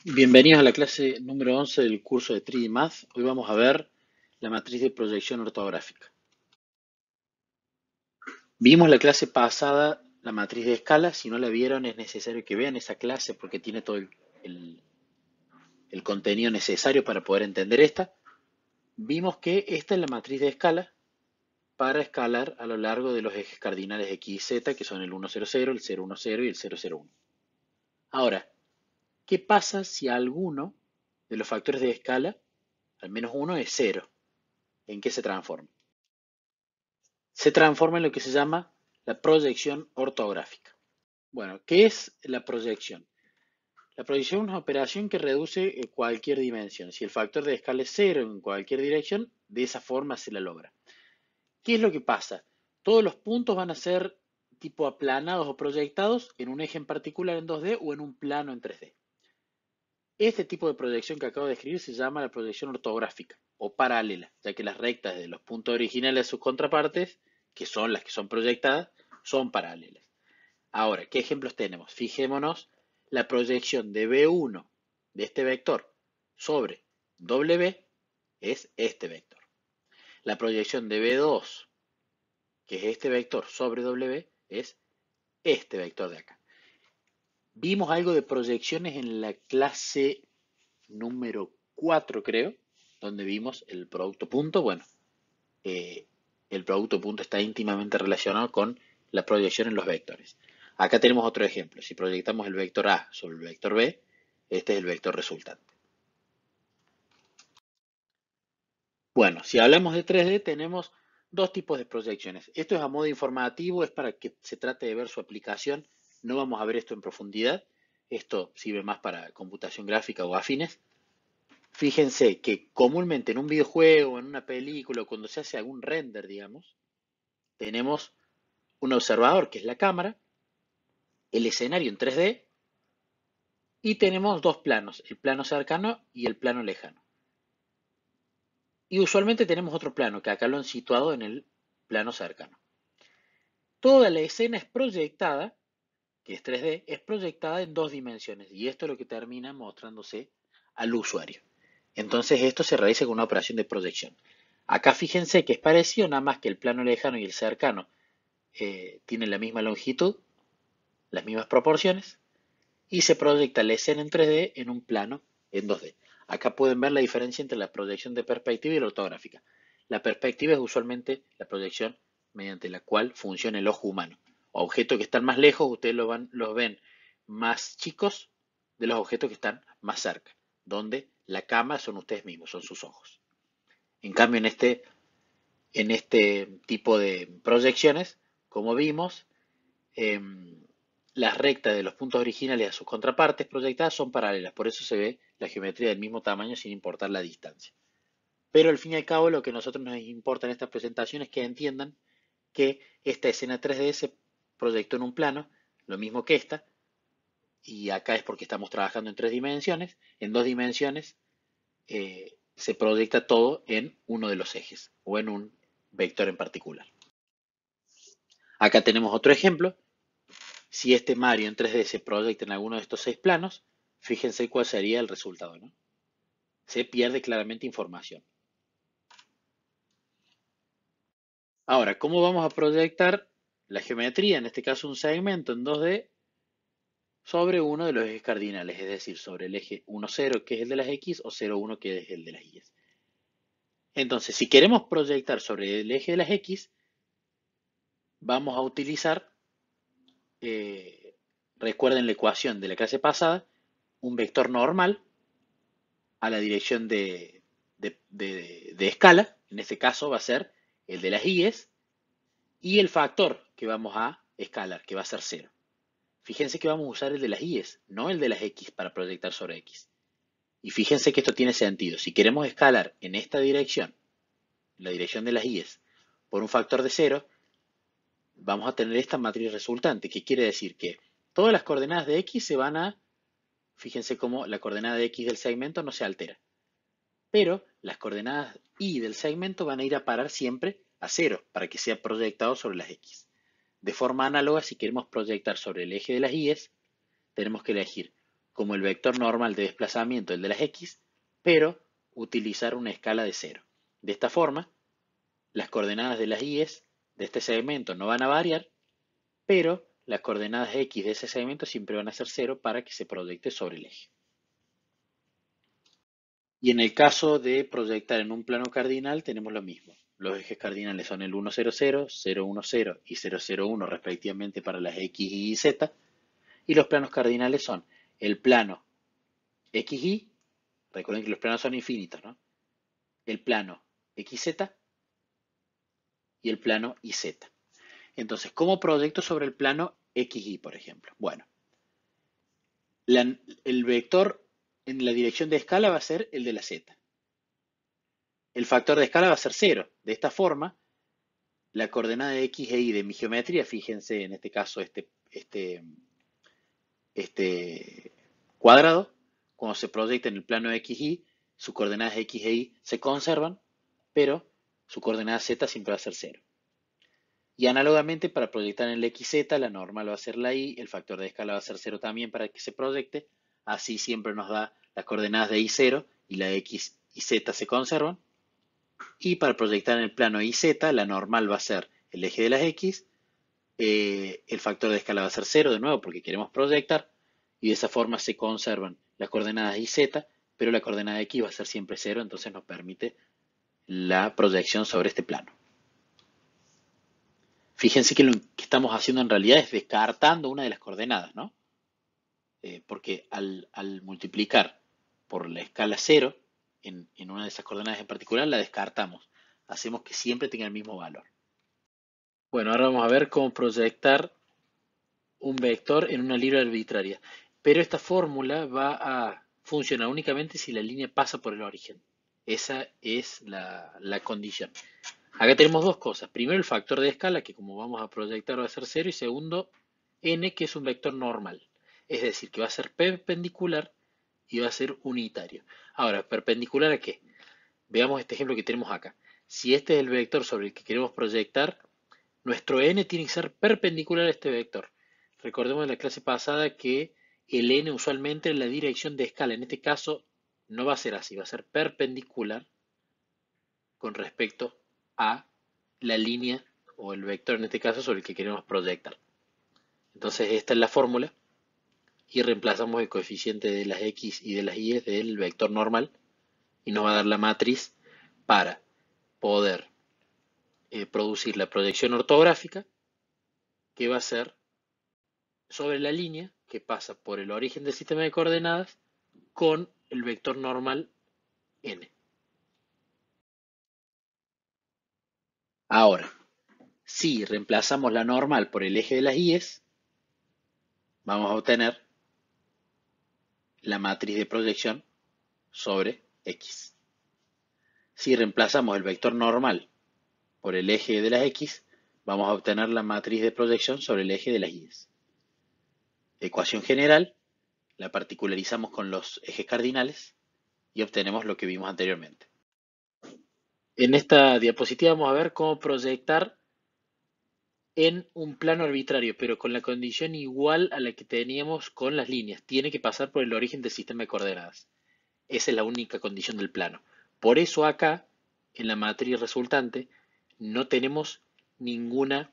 Bienvenidos a la clase número 11 del curso de 3D Math. Hoy vamos a ver la matriz de proyección ortográfica. Vimos la clase pasada la matriz de escala. Si no la vieron, es necesario que vean esa clase porque tiene todo el- el contenido necesario para poder entender esta. Vimos que esta es la matriz de escala para escalar a lo largo de los ejes cardinales X y Z, que son el 1, 0, 0, el 0, 1, 0 y el 0, 0, 1. Ahora, ¿qué pasa si alguno de los factores de escala, al menos uno, es cero? ¿En qué se transforma? Se transforma en lo que se llama la proyección ortográfica. Bueno, ¿qué es la proyección? La proyección es una operación que reduce cualquier dimensión. Si el factor de escala es cero en cualquier dirección, de esa forma se la logra. ¿Qué es lo que pasa? Todos los puntos van a ser tipo aplanados o proyectados en un eje en particular en 2D o en un plano en 3D. Este tipo de proyección que acabo de describir se llama la proyección ortográfica o paralela, ya que las rectas de los puntos originales a sus contrapartes, que son las que son proyectadas, son paralelas. Ahora, ¿qué ejemplos tenemos? Fijémonos la proyección de B1 de este vector sobre W es este vector. La proyección de B2, que es este vector sobre W, es este vector de acá. Vimos algo de proyecciones en la clase número 4, creo, donde vimos el producto punto. Bueno, eh, el producto punto está íntimamente relacionado con la proyección en los vectores. Acá tenemos otro ejemplo. Si proyectamos el vector A sobre el vector B, este es el vector resultante. Bueno, si hablamos de 3D, tenemos dos tipos de proyecciones. Esto es a modo informativo, es para que se trate de ver su aplicación. No vamos a ver esto en profundidad. Esto sirve más para computación gráfica o afines. Fíjense que comúnmente en un videojuego, en una película, cuando se hace algún render, digamos, tenemos un observador que es la cámara, el escenario en 3D y tenemos dos planos, el plano cercano y el plano lejano. Y usualmente tenemos otro plano, que acá lo han situado en el plano cercano. Toda la escena es proyectada, que es 3D, es proyectada en dos dimensiones y esto es lo que termina mostrándose al usuario. Entonces esto se realiza con una operación de proyección. Acá fíjense que es parecido, nada más que el plano lejano y el cercano tienen la misma longitud, las mismas proporciones, y se proyecta la escena en 3D en un plano en 2D. Acá pueden ver la diferencia entre la proyección de perspectiva y la ortográfica. La perspectiva es usualmente la proyección mediante la cual funciona el ojo humano. Objetos que están más lejos, ustedes los ven más chicos de los objetos que están más cerca, donde la cama son ustedes mismos, son sus ojos. En cambio, en este tipo de proyecciones, como vimos, las rectas de los puntos originales a sus contrapartes proyectadas son paralelas, por eso se ve la geometría del mismo tamaño sin importar la distancia. Pero al fin y al cabo lo que a nosotros nos importa en esta presentación es que entiendan que esta escena 3D se proyectó en un plano, lo mismo que esta, y acá es porque estamos trabajando en tres dimensiones, en dos dimensiones se proyecta todo en uno de los ejes o en un vector en particular. Acá tenemos otro ejemplo. Si este Mario en 3D se proyecta en alguno de estos seis planos, fíjense cuál sería el resultado, ¿no? Se pierde claramente información. Ahora, ¿cómo vamos a proyectar la geometría, en este caso un segmento en 2D, sobre uno de los ejes cardinales, es decir, sobre el eje 1, 0, que es el de las X, o 0, 1, que es el de las Y? Entonces, si queremos proyectar sobre el eje de las X, vamos a utilizar, eh, recuerden la ecuación de la clase pasada, un vector normal a la dirección de escala, en este caso va a ser el de las Y's, y el factor que vamos a escalar, que va a ser cero. Fíjense que vamos a usar el de las Y's, no el de las X para proyectar sobre X. Y fíjense que esto tiene sentido. Si queremos escalar en esta dirección, la dirección de las Y's, por un factor de cero, vamos a tener esta matriz resultante, que quiere decir que todas las coordenadas de X se van a, fíjense cómo la coordenada de X del segmento no se altera. Pero las coordenadas y del segmento van a ir a parar siempre a cero para que sea proyectado sobre las X. De forma análoga, si queremos proyectar sobre el eje de las Y, tenemos que elegir como el vector normal de desplazamiento, el de las X, pero utilizar una escala de 0. De esta forma, las coordenadas de las Y's de este segmento no van a variar, pero las coordenadas X de ese segmento siempre van a ser 0 para que se proyecte sobre el eje. Y en el caso de proyectar en un plano cardinal tenemos lo mismo. Los ejes cardinales son el 1, 0, 0, 0, 1, 0 y 0, 0, 1 respectivamente para las X, Y y Z. Y los planos cardinales son el plano XY, recuerden que los planos son infinitos, ¿no? El plano XZ y el plano YZ. Entonces, ¿cómo proyecto sobre el plano XY, por ejemplo? Bueno, el vector en la dirección de escala va a ser el de la Z. El factor de escala va a ser 0. De esta forma, la coordenada de X e Y de mi geometría, fíjense en este caso este cuadrado, cuando se proyecta en el plano XY, sus coordenadas X e Y se conservan, pero su coordenada Z siempre va a ser 0. Y análogamente, para proyectar en el XZ, la normal va a ser la Y, el factor de escala va a ser 0 también para que se proyecte. Así siempre nos da las coordenadas de Y0 y la X y Z se conservan. Y para proyectar en el plano YZ, la normal va a ser el eje de las X, el factor de escala va a ser 0 de nuevo porque queremos proyectar, y de esa forma se conservan las coordenadas YZ, pero la coordenada X va a ser siempre 0, entonces nos permite la proyección sobre este plano. Fíjense que lo que estamos haciendo en realidad es descartando una de las coordenadas, ¿no? Porque al multiplicar por la escala 0 en una de esas coordenadas en particular, la descartamos. Hacemos que siempre tenga el mismo valor. Bueno, ahora vamos a ver cómo proyectar un vector en una línea arbitraria. Pero esta fórmula va a funcionar únicamente si la línea pasa por el origen. Esa es la condición. Acá tenemos dos cosas. Primero, el factor de escala, que como vamos a proyectar va a ser 0. Y segundo, n, que es un vector normal. Es decir, que va a ser perpendicular y va a ser unitario. Ahora, ¿perpendicular a qué? Veamos este ejemplo que tenemos acá. Si este es el vector sobre el que queremos proyectar, nuestro n tiene que ser perpendicular a este vector. Recordemos en la clase pasada que el n usualmente es la dirección de escala. En este caso no va a ser así, va a ser perpendicular con respecto a la línea o el vector en este caso sobre el que queremos proyectar. Entonces esta es la fórmula y reemplazamos el coeficiente de las x y de las y del vector normal y nos va a dar la matriz para poder producir la proyección ortográfica, que va a ser sobre la línea que pasa por el origen del sistema de coordenadas con el vector normal n. Ahora, si reemplazamos la normal por el eje de las Y's, vamos a obtener la matriz de proyección sobre X. Si reemplazamos el vector normal por el eje de las X, vamos a obtener la matriz de proyección sobre el eje de las Y's. Ecuación general, la particularizamos con los ejes cardinales y obtenemos lo que vimos anteriormente. En esta diapositiva vamos a ver cómo proyectar en un plano arbitrario, pero con la condición igual a la que teníamos con las líneas. Tiene que pasar por el origen del sistema de coordenadas. Esa es la única condición del plano. Por eso acá, en la matriz resultante, no tenemos ninguna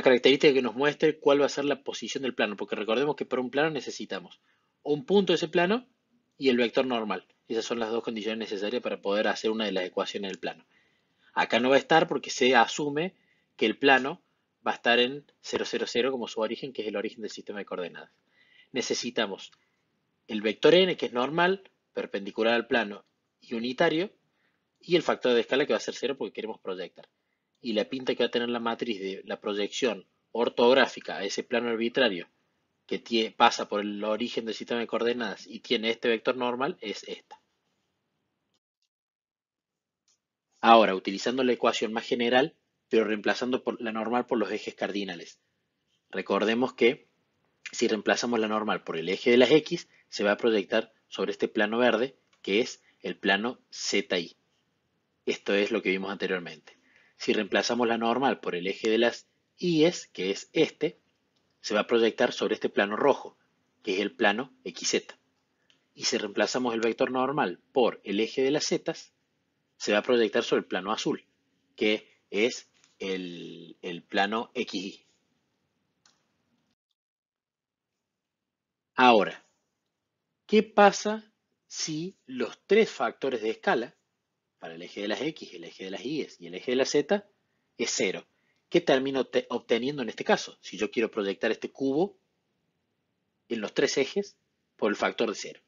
característica que nos muestre cuál va a ser la posición del plano, porque recordemos que para un plano necesitamos un punto de ese plano y el vector normal. Esas son las dos condiciones necesarias para poder hacer una de las ecuaciones del plano. Acá no va a estar porque se asume que el plano va a estar en 0, 0, 0 como su origen, que es el origen del sistema de coordenadas. Necesitamos el vector n, que es normal, perpendicular al plano y unitario, y el factor de escala, que va a ser 0 porque queremos proyectar. Y la pinta que va a tener la matriz de la proyección ortográfica a ese plano arbitrario que pasa por el origen del sistema de coordenadas y tiene este vector normal es esta. Ahora, utilizando la ecuación más general, pero reemplazando la normal por los ejes cardinales. Recordemos que si reemplazamos la normal por el eje de las X, se va a proyectar sobre este plano verde, que es el plano ZY. Esto es lo que vimos anteriormente. Si reemplazamos la normal por el eje de las Y's, que es este, se va a proyectar sobre este plano rojo, que es el plano XZ. Y si reemplazamos el vector normal por el eje de las zetas, se va a proyectar sobre el plano azul, que es el plano XY. Ahora, ¿qué pasa si los tres factores de escala, para el eje de las X, el eje de las Y y el eje de la Z, es cero? ¿Qué termino obteniendo en este caso? Si yo quiero proyectar este cubo en los tres ejes por el factor de cero.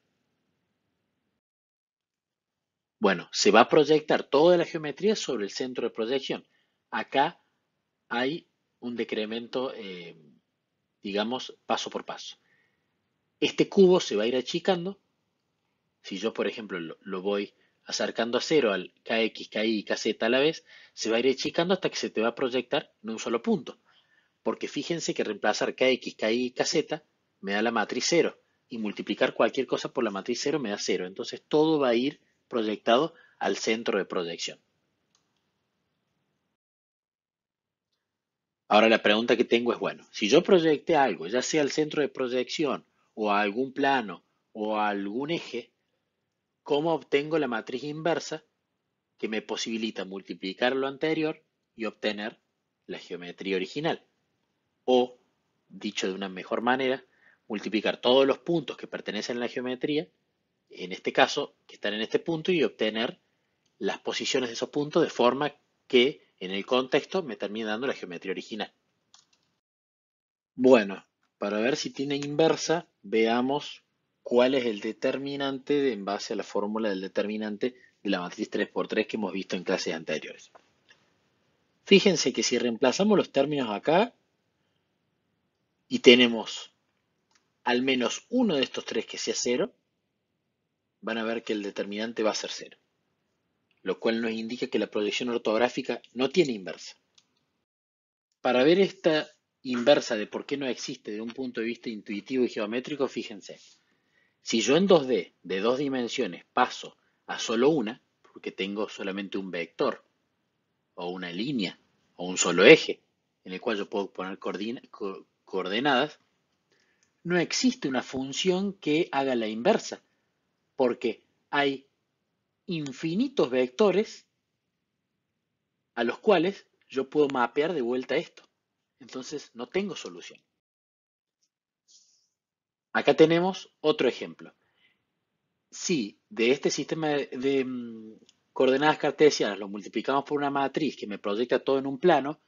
Bueno, se va a proyectar toda la geometría sobre el centro de proyección. Acá hay un decremento, digamos, paso por paso. Este cubo se va a ir achicando. Si yo, por ejemplo, lo voy acercando a cero al kx, ky y kz a la vez, se va a ir achicando hasta que se te va a proyectar en un solo punto. Porque fíjense que reemplazar kx, ky y kz me da la matriz cero. Y multiplicar cualquier cosa por la matriz cero me da cero. Entonces todo va a ir proyectado al centro de proyección. Ahora la pregunta que tengo es, bueno, si yo proyecté algo, ya sea al centro de proyección o a algún plano o a algún eje, ¿cómo obtengo la matriz inversa que me posibilita multiplicar lo anterior y obtener la geometría original? O, dicho de una mejor manera, multiplicar todos los puntos que pertenecen a la geometría, en este caso, que están en este punto, y obtener las posiciones de esos puntos de forma que en el contexto me termine dando la geometría original. Bueno, para ver si tiene inversa, veamos cuál es el determinante en base a la fórmula del determinante de la matriz 3×3 que hemos visto en clases anteriores. Fíjense que si reemplazamos los términos acá y tenemos al menos uno de estos tres que sea cero, van a ver que el determinante va a ser cero, lo cual nos indica que la proyección ortográfica no tiene inversa. Para ver esta inversa de por qué no existe de un punto de vista intuitivo y geométrico, fíjense. Si yo en 2D de dos dimensiones paso a solo una, porque tengo solamente un vector o una línea o un solo eje en el cual yo puedo poner coordenadas, no existe una función que haga la inversa, porque hay infinitos vectores a los cuales yo puedo mapear de vuelta esto. Entonces no tengo solución. Acá tenemos otro ejemplo. Si de este sistema de coordenadas cartesianas lo multiplicamos por una matriz que me proyecta todo en un plano,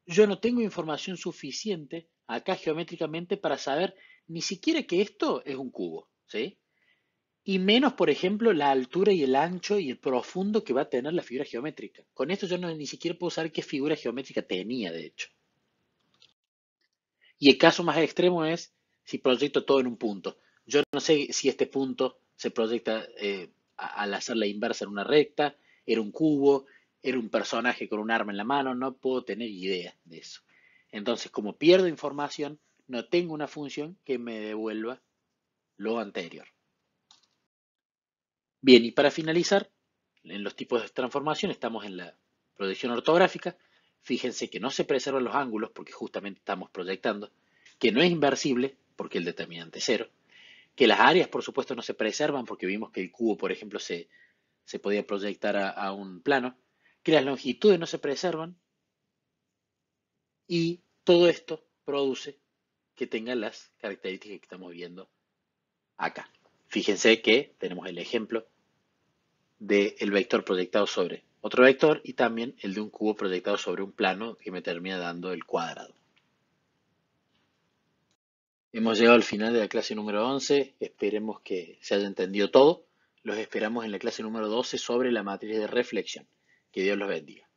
yo no tengo información suficiente acá geométricamente para saber ni siquiera que esto es un cubo, ¿sí? Y menos, por ejemplo, la altura y el ancho y el profundo que va a tener la figura geométrica. Con esto yo ni siquiera puedo saber qué figura geométrica tenía, de hecho. Y el caso más extremo es si proyecto todo en un punto. Yo no sé si este punto se proyecta al hacer la inversa en una recta, era un cubo, era un personaje con un arma en la mano, no puedo tener idea de eso. Entonces, como pierdo información, no tengo una función que me devuelva lo anterior. Bien, y para finalizar, en los tipos de transformación estamos en la proyección ortográfica. Fíjense que no se preservan los ángulos porque justamente estamos proyectando, que no es inversible porque el determinante es cero, que las áreas por supuesto no se preservan porque vimos que el cubo, por ejemplo, se podía proyectar a un plano, que las longitudes no se preservan y todo esto produce que tenga las características que estamos viendo acá. Fíjense que tenemos el ejemplo del vector proyectado sobre otro vector y también el de un cubo proyectado sobre un plano que me termina dando el cuadrado. Hemos llegado al final de la clase número 11, esperemos que se haya entendido todo. Los esperamos en la clase número 12 sobre la matriz de reflexión. Que Dios los bendiga.